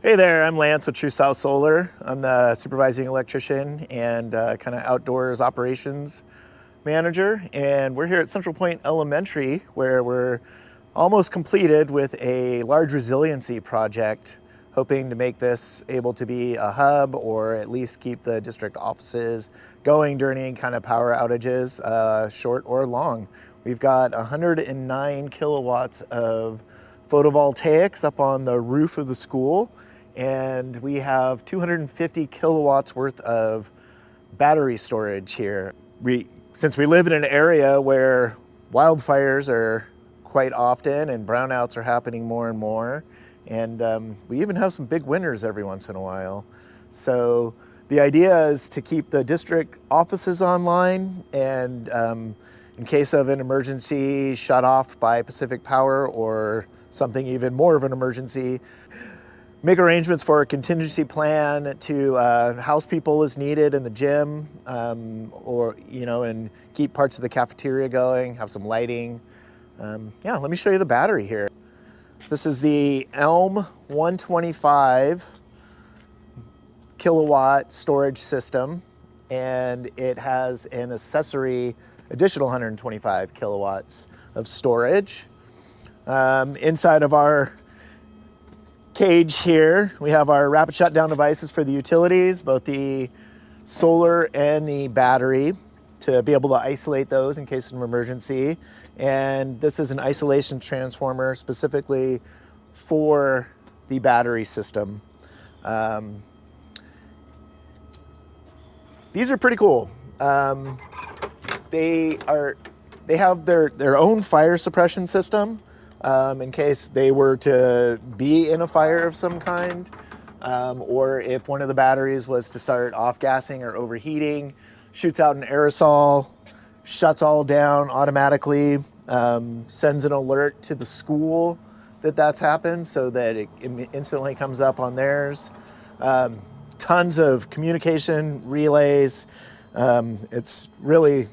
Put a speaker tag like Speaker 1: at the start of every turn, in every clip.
Speaker 1: Hey there, I'm Lance with True South Solar. I'm the supervising electrician and kind of outdoors operations manager. And we're here at Central Point Elementary, where we're almost completed with a large resiliency project, hoping to make this able to be a hub or at least keep the district offices going during any kind of power outages, short or long. We've got 109 kilowatts of photovoltaics up on the roof of the school, and we have 250 kilowatts worth of battery storage here. Since we live in an area where wildfires are quite often and brownouts are happening more and more, and we even have some big winters every once in a while. So the idea is to keep the district offices online and in case of an emergency, shut off by Pacific Power or something even more of an emergency, make arrangements for a contingency plan to house people as needed in the gym, and keep parts of the cafeteria going, have some lighting. Yeah, let me show you the battery here. This is the Elm 125 kilowatt storage system, and it has an accessory additional 125 kilowatts of storage. Inside of our cage here, we have our rapid shutdown devices for the utilities, both the solar and the battery, to be able to isolate those in case of an emergency. And this is an isolation transformer specifically for the battery system. These are pretty cool. They have their own fire suppression system. In case they were to be in a fire of some kind, or if one of the batteries was to start off-gassing or overheating, shoots out an aerosol, shuts all down automatically, sends an alert to the school that that's happened so that it instantly comes up on theirs. Tons of communication relays. It's really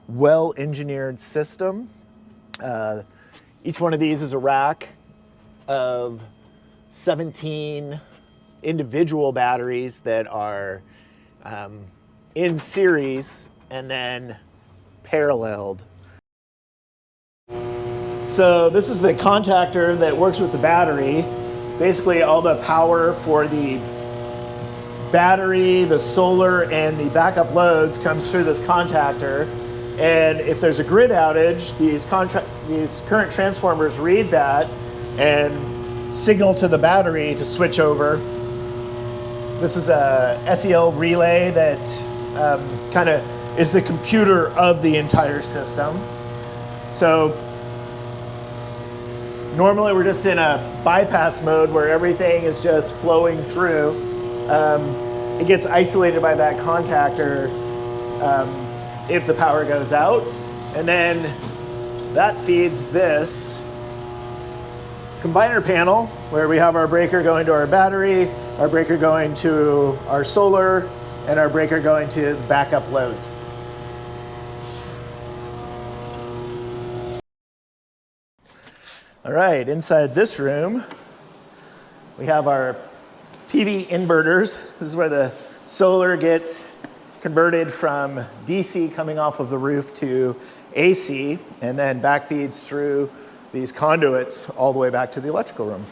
Speaker 1: well-engineered system. Each one of these is a rack of 17 individual batteries that are in series and then paralleled. So this is the contactor that works with the battery. Basically all the power for the battery, the solar, and the backup loads comes through this contactor. And if there's a grid outage, these current transformers read that and signal to the battery to switch over. This is a SEL relay that kind of is the computer of the entire system. So normally we're just in a bypass mode where everything is just flowing through. It gets isolated by that contactor if the power goes out, and then that feeds this combiner panel where we have our breaker going to our battery, our breaker going to our solar, and our breaker going to the backup loads. All right, inside this room, we have our PV inverters. This is where the solar gets converted from DC coming off of the roof to AC, and then backfeeds through these conduits all the way back to the electrical room.